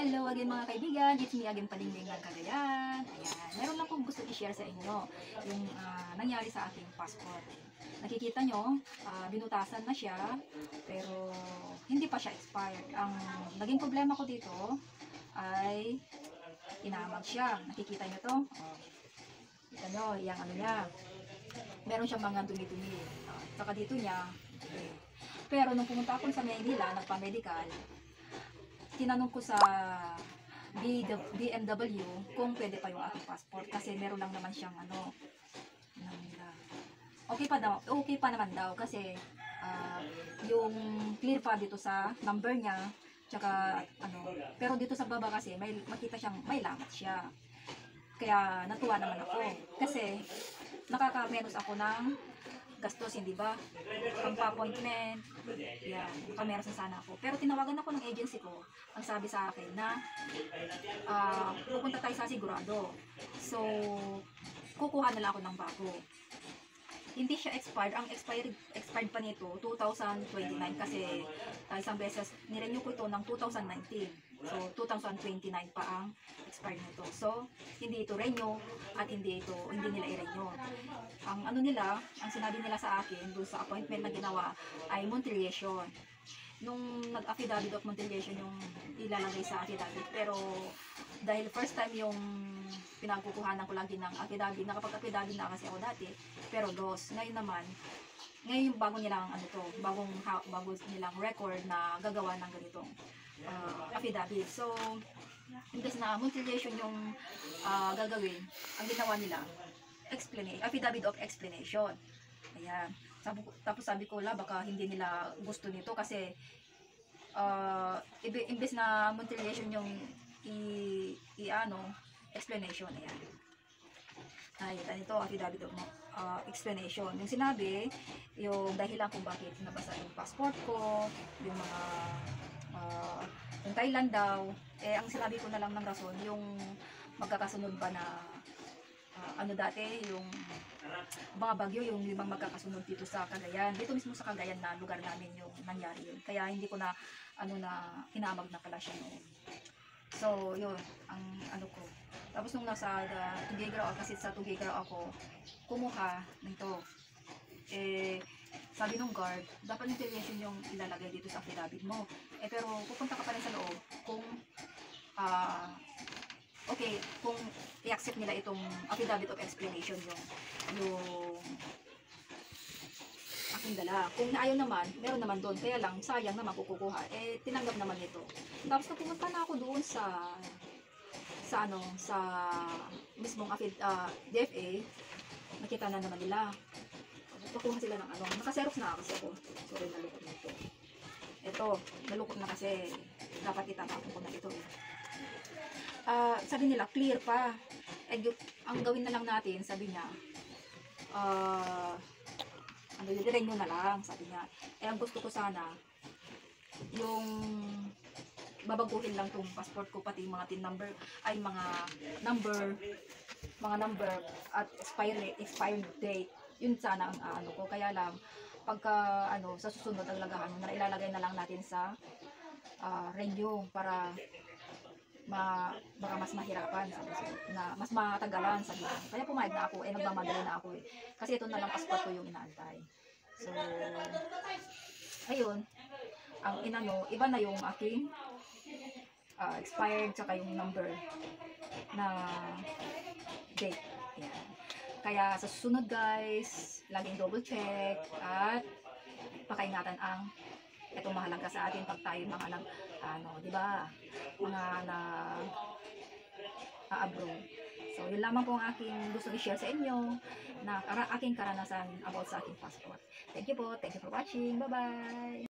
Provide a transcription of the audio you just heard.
Hello again mga kaibigan, it's me again Palingling ng Cagayan. Ayan, meron lang kong gusto i-share sa inyo yung nangyari sa ating passport. Nakikita nyo, binutasan na siya, pero hindi pa siya expired. Ang naging problema ko dito ay inamag siya. Nakikita nyo to? Kita nyo, yung ano niya. Meron siyang mga dumi-dumi. Saka dito niya, pero nung pumunta ako sa Maynila, nagpa-medical, tinanong ko sa BMW kung pwede pa yung aking passport kasi meron lang naman siyang ano, okay pa naman daw kasi yung clear pa dito sa number niya, tsaka ano, pero dito sa baba kasi may makita siyang may lamat siya. Kaya natuwa naman ako kasi nakaka-menos ako ng gastos, hindi ba? Pang-appointment, yan, nakameron sana ako. Pero tinawagan ako ng agency ko, ang sabi sa akin na pupunta tayo sa sigurado. So, kukuha na lang ako ng bago. Hindi siya expired. Ang expired pa nito, 2029 kasi isang beses nirenew ko ito ng 2019. So, 2029 pa ang expired nito. So, hindi ito renew at hindi nila i-renew. Ang ano nila, ang sinabi nila sa akin doon sa appointment na ginawa ay Montellation. Nung nag-affidavit of Montellation yung ilalagay sa affidavit, pero dahil first time yung pinagkukuhanan ko lagi ng affidavit, nakapag-affidavit na kasi ako dati, pero loss. Ngayon yung bago nilang ano to, bago nilang record na gagawa ng ganitong affidavit. So, imbes na Montellation yung gagawin, ang ginawa nila, affidavit of explanation. Ayan. Tapos sabi ko, baka hindi nila gusto nito kasi imbes na Montellation yung explanation. Ayan. Ito, affidavit of explanation. Yung sinabi, yung dahilan kung bakit nabasa yung passport ko, yung mga yung Thailand daw, ang sinabi ko na lang ng rason, yung magkakasunod ba na dati, yung mga bagyo, yung 5 magkakasunod dito sa Cagayan. Dito mismo sa Cagayan na lugar namin yung nangyari yun. Kaya hindi ko na, hinamag na pala siya noon. So, yun, ang ano ko. Tapos nung nasa Tuguegarao, kasi sa Tuguegarao ako, kumuha nito. Sabi nung guard, dapat Montellation yung ilalagay dito sa affidavit mo. Pero pupunta ka pa rin sa loob kung okay, kung i-accept nila itong affidavit of explanation yung aking dala. Kung naayaw naman, meron naman doon. Kaya lang, sayang naman kukuha. Tinanggap naman ito. Tapos na pumunta na ako doon sa mismong DFA, nakita na naman nila. Pakuha sila ng nakaserox na kasi ako. Sorry, nalukot na ito. Ito, nalukot na kasi dapat itatapon ko na ito. Sabi nila, clear pa. Ang gawin na lang natin, sabi niya, i-renew na lang, sabi niya. Ang gusto ko sana, yung babaguhin lang tong passport ko, pati mga tin number, ay mga number at expired date. Yun sana ang ko. Kaya lang, pagka sa susunod ang lagahan, ilalagay na lang natin sa renew para baka mas mahirapan, na mas matagalan, sabi ko. Kaya pumayag na ako, nagmamadali na ako kasi ito na lang passport ko yung inaantay. So, ayun, ang iba na yung aking expired tsaka yung number na date. Ayan. Kaya sa susunod guys, laging double check at pakaingatan ang itong mahalaga sa atin pag tayo mga di ba? Mga abroad. So, yun lamang po ang aking gusto i-share sa inyo na aking karanasan about sa aking passport. Thank you po. Thank you for watching. Bye-bye!